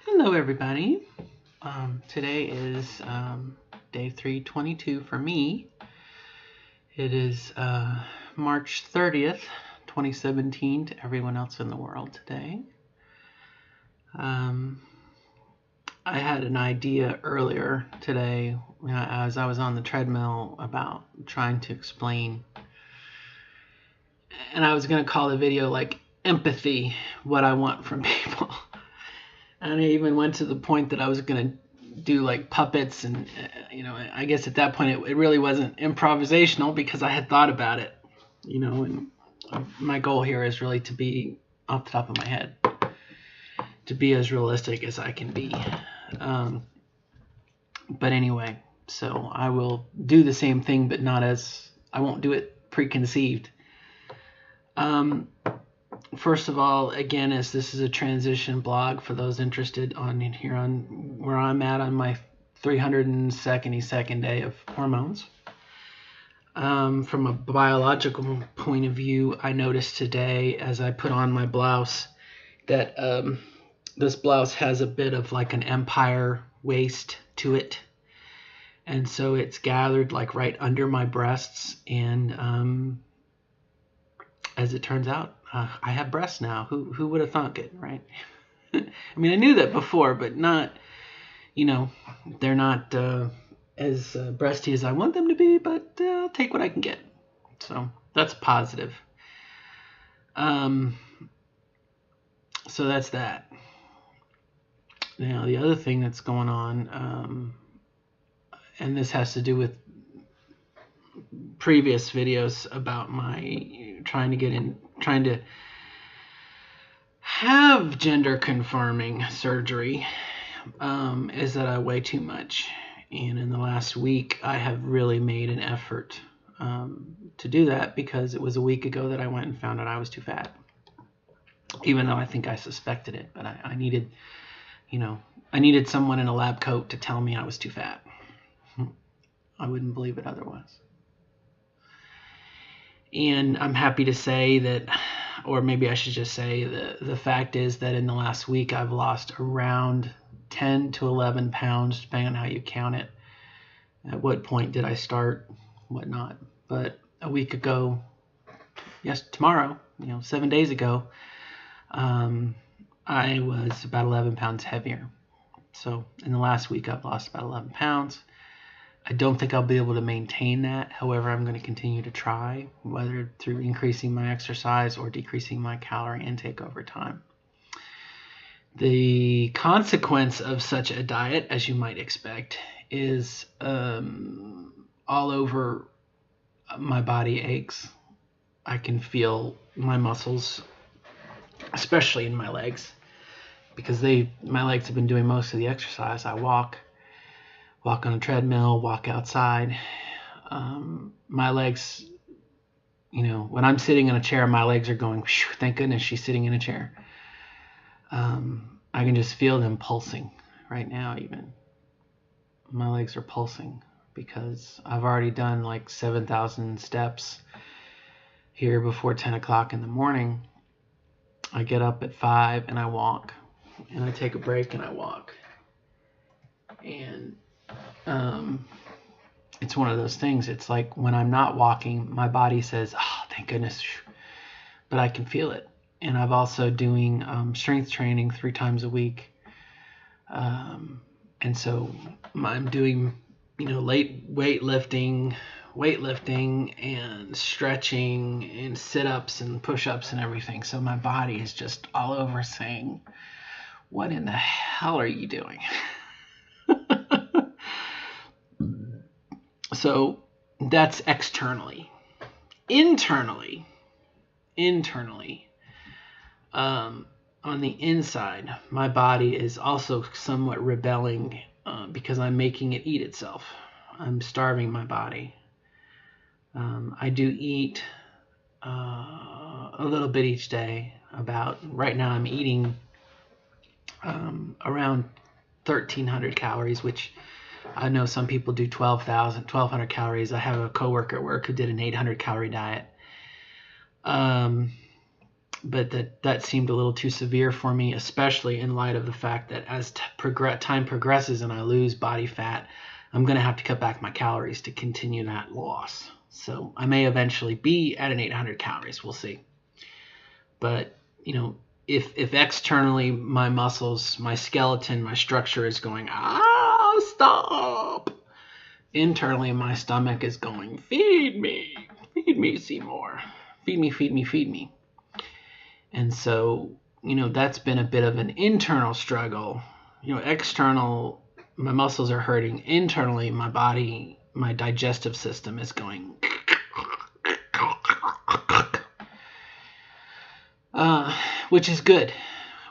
Hello, everybody. Today is day 322 for me. It is March 30th, 2017 to everyone else in the world today. I had an idea earlier today as I was on the treadmill about trying to explain, and I was going to call the video like empathy, what I want from people. And I even went to the point that I was going to do like puppets and I guess at that point it really wasn't improvisational because I had thought about it, and my goal here is really to be off the top of my head, to be as realistic as I can be. But anyway, so I will do the same thing, but I won't do it preconceived. First of all, again, as this is a transition blog for those interested on where I'm at on my 372nd day of hormones. From a biological point of view, I noticed today as I put on my blouse that this blouse has a bit of like an empire waist to it. And so it's gathered like right under my breasts. And as it turns out, I have breasts now. Who would have thunk it, right? I mean, I knew that before, but not, they're not as breasty as I want them to be, but I'll take what I can get. So that's positive. So that's that. Now, the other thing that's going on, and this has to do with previous videos about my trying to have gender confirming surgery, is that I weigh too much. And in the last week, I have really made an effort to do that because it was a week ago that I went and found out I was too fat. Even though I think I suspected it, but I needed, I needed someone in a lab coat to tell me I was too fat. I wouldn't believe it otherwise. And I'm happy to say that, or maybe I should just say the fact is that in the last week I've lost around 10 to 11 pounds, depending on how you count it. At what point did I start, whatnot. But a week ago, tomorrow, 7 days ago, I was about 11 pounds heavier. So in the last week I've lost about 11 pounds. I don't think I'll be able to maintain that. However, I'm going to continue to try, whether through increasing my exercise or decreasing my calorie intake over time. The consequence of such a diet, as you might expect, is all over my body aches. I can feel my muscles, especially in my legs, because my legs have been doing most of the exercise. I walk on a treadmill, walk outside. My legs, when I'm sitting in a chair, my legs are going, thank goodness she's sitting in a chair. I can just feel them pulsing right now even. My legs are pulsing because I've already done like 7,000 steps here before 10 o'clock in the morning. I get up at 5 and I walk, and I take a break and I walk. And it's one of those things. It's like when I'm not walking, my body says, oh, thank goodness, but I can feel it. And I've also doing strength training 3 times a week. And so I'm doing, late weightlifting and stretching and sit-ups and push-ups and everything. So my body is just all over saying, what in the hell are you doing? So that's externally. Internally, on the inside, my body is also somewhat rebelling because I'm making it eat itself. I'm starving my body. I do eat a little bit each day. Right now I'm eating around 1,300 calories, which I know some people do 1,200 calories. I have a coworker at work who did an 800 calorie diet. but that seemed a little too severe for me, especially in light of the fact that as time progresses and I lose body fat, I'm going to have to cut back my calories to continue that loss. So I may eventually be at an 800 calories. We'll see. But, if externally my muscles, my skeleton, my structure is going, stop. Internally, my stomach is going, feed me, Seymour. Feed me, feed me, feed me. And so, that's been a bit of an internal struggle. External, my muscles are hurting. Internally, my body, my digestive system is going, which is good.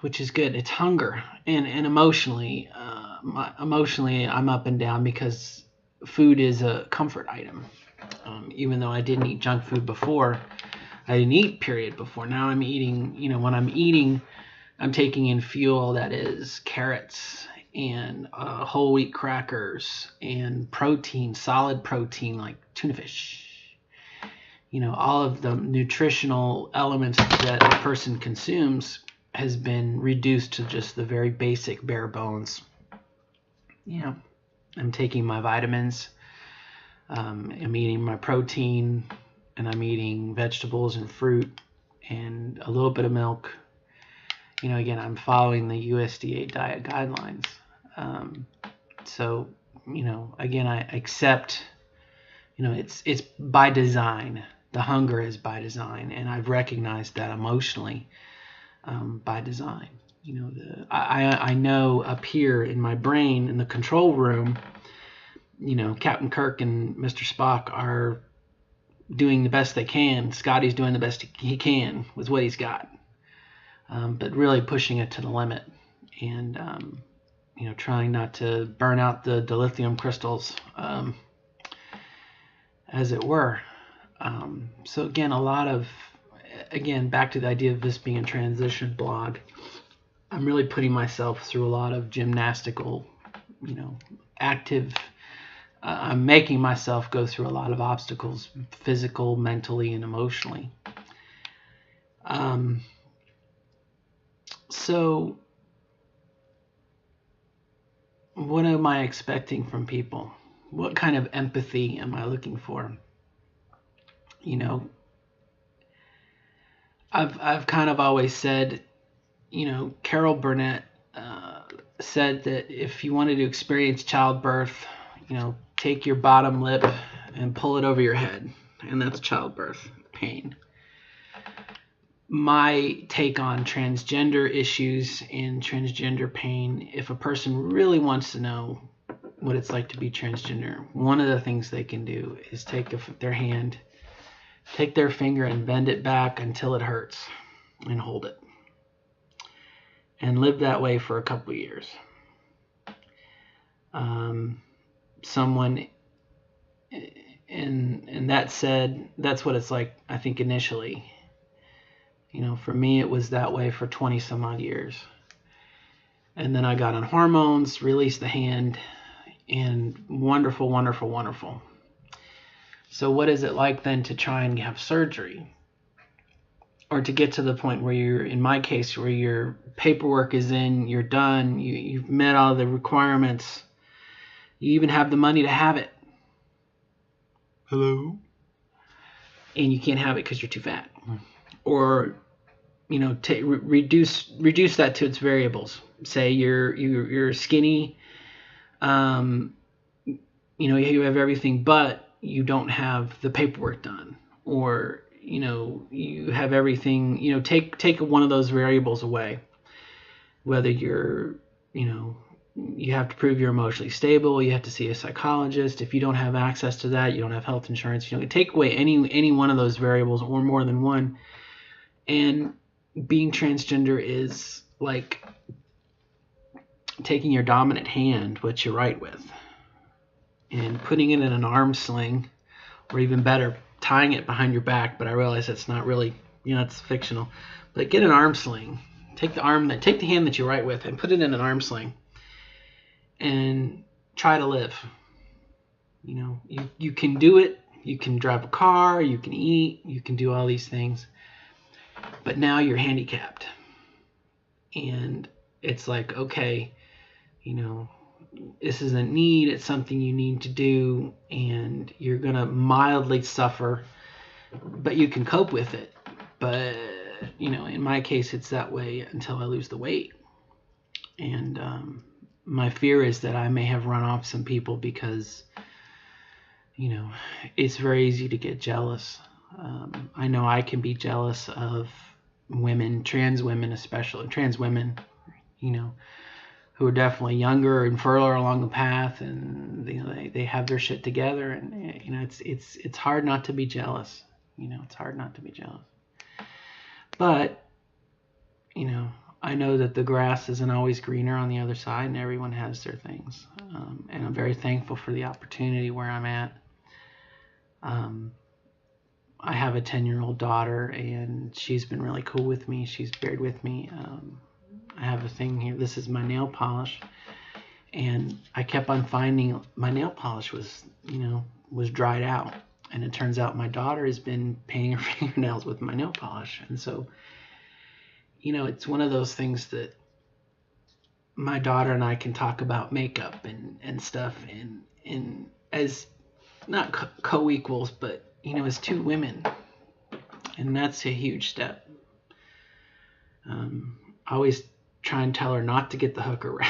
It's hunger. And emotionally, I'm up and down because food is a comfort item. Even though I didn't eat junk food before, I didn't eat period before. Now I'm eating, when I'm eating, I'm taking in fuel that is carrots and whole wheat crackers and protein, solid protein like tuna fish. All of the nutritional elements that a person consumes has been reduced to just the very basic bare bones. I'm taking my vitamins. I'm eating my protein, and I'm eating vegetables and fruit and a little bit of milk. Again, I'm following the USDA diet guidelines. So, again, I accept, it's by design. The hunger is by design, and I've recognized that emotionally by design. I know up here in my brain, in the control room, Captain Kirk and Mr. Spock are doing the best they can. Scotty's doing the best he can with what he's got, but really pushing it to the limit, and trying not to burn out the dilithium crystals, as it were. So again, back to the idea of this being a transition blog, I'm really putting myself through a lot of gymnastical, active. I'm making myself go through a lot of obstacles, physical, mentally, and emotionally. So what am I expecting from people? What kind of empathy am I looking for? I've kind of always said, Carol Burnett said that if you wanted to experience childbirth, take your bottom lip and pull it over your head, and that's childbirth pain. My take on transgender issues and transgender pain, if a person really wants to know what it's like to be transgender, one of the things they can do is take their finger and bend it back until it hurts and hold it, and live that way for a couple of years. And that said, that's what it's like, I think, initially. For me, it was that way for 20 some odd years. And then I got on hormones, released the hand, and wonderful, wonderful, wonderful. So what is it like then to try and have surgery? Or to get to the point where in my case, where your paperwork is in, you're done, you've met all the requirements, you even have the money to have it. Hello? And you can't have it because you're too fat. Or, reduce that to its variables. Say you're skinny, you have everything, but you don't have the paperwork done. Or, you have everything, take one of those variables away. Whether you're, you have to prove you're emotionally stable, you have to see a psychologist. If you don't have access to that, you don't have health insurance, take away any one of those variables or more than one. And being transgender is like taking your dominant hand, what you write with, and putting it in an arm sling, or even better, tying it behind your back. But I realize that's not really, it's fictional. But get an arm sling. Take the hand that you write with and put it in an arm sling, and try to live. You can do it. You can drive a car. You can eat. You can do all these things. but now you're handicapped. And it's like, okay, this isn't need, it's something you need to do, and you're going to mildly suffer, but you can cope with it. But, in my case, it's that way until I lose the weight. And my fear is that I may have run off some people because, it's very easy to get jealous. I know I can be jealous of women, trans women especially, who are definitely younger and further along the path, and they have their shit together, and it's hard not to be jealous. It's hard not to be jealous. But I know that the grass isn't always greener on the other side, and everyone has their things. And I'm very thankful for the opportunity where I'm at. I have a 10-year-old daughter, and she's been really cool with me. She's bared with me. I have a thing here. This is my nail polish, and I kept on finding my nail polish was dried out, and it turns out my daughter has been painting her fingernails with my nail polish. And so it's one of those things that my daughter and I can talk about makeup and stuff, and as not co-equals, but as two women, and that's a huge step. I always try and tell her not to get the hooker red.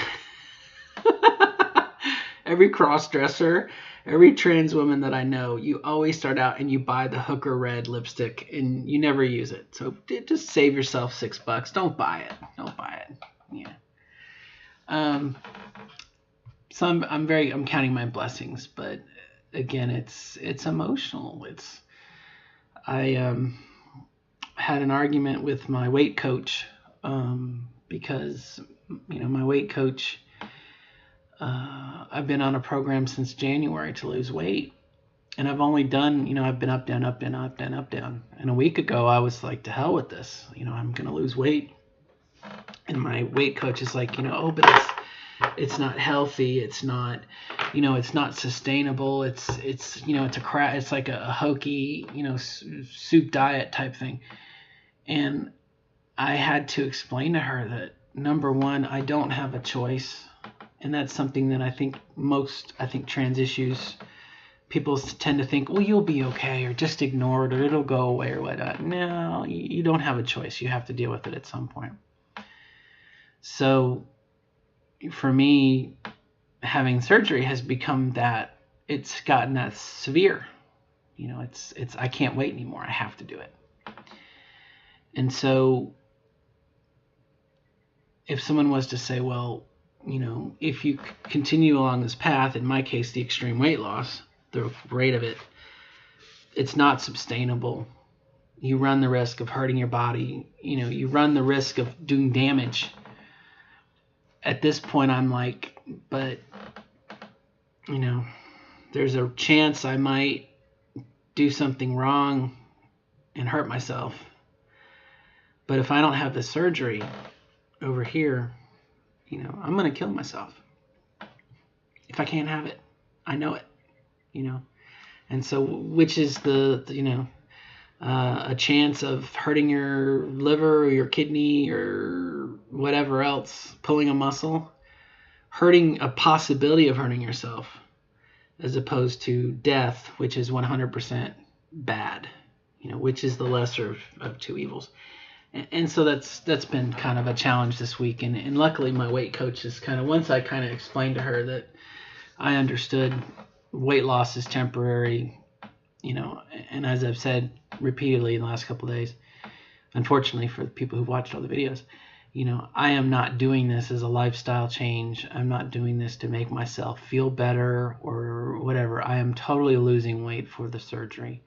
Every cross-dresser, every trans woman that I know, you always start out and you buy the hooker red lipstick and you never use it. So just save yourself $6. Don't buy it. Yeah. So I'm counting my blessings, but again, it's emotional. I had an argument with my weight coach because my weight coach, I've been on a program since January to lose weight, and I've only done I've been up, down, up, down, up, down, up, down. And a week ago I was like, to hell with this, I'm gonna lose weight. And my weight coach is like, but it's not healthy, it's not it's not sustainable, it's it's like a hokey soup diet type thing. And I had to explain to her that, number one, I don't have a choice. And that's something that I think trans issues, people tend to think, well, you'll be okay, or just ignore it, or it'll go away, or whatnot. No, you don't have a choice. You have to deal with it at some point. So for me, having surgery has become that, it's gotten that severe. It's I can't wait anymore. I have to do it. And so if someone was to say, well, if you continue along this path, in my case, the extreme weight loss, the rate of it, it's not sustainable. You run the risk of hurting your body. You run the risk of doing damage. At this point, I'm like, but, there's a chance I might do something wrong and hurt myself. But if I don't have the surgery over here, I'm going to kill myself. If I can't have it, I know it, And so, which is a chance of hurting your liver or your kidney or whatever else, pulling a muscle, hurting a possibility of hurting yourself, as opposed to death, which is 100% bad, which is the lesser of two evils. And so that's been kind of a challenge this week. And luckily my weight coach is once I explained to her that I understood weight loss is temporary, and as I've said repeatedly in the last couple of days, unfortunately for the people who've watched all the videos, I am not doing this as a lifestyle change. I'm not doing this to make myself feel better or whatever. I am totally losing weight for the surgery.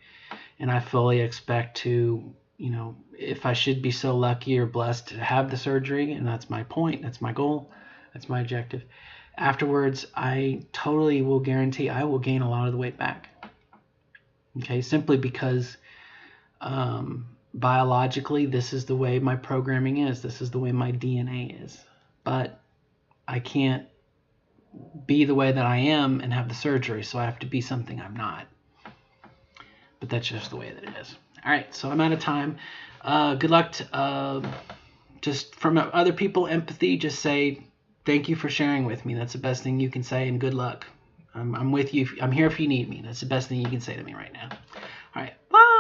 And I fully expect to, if I should be so lucky or blessed to have the surgery, and that's my point, that's my goal, that's my objective, afterwards, I totally will guarantee I will gain a lot of the weight back. Okay, simply because biologically, this is the way my programming is. This is the way my DNA is. But I can't be the way that I am and have the surgery, so I have to be something I'm not. But that's just the way that it is. All right, so I'm out of time. Good luck. Just from other people, empathy. Just say thank you for sharing with me. That's the best thing you can say, and good luck. I'm with you. I'm here if you need me. That's the best thing you can say to me right now. All right. Bye.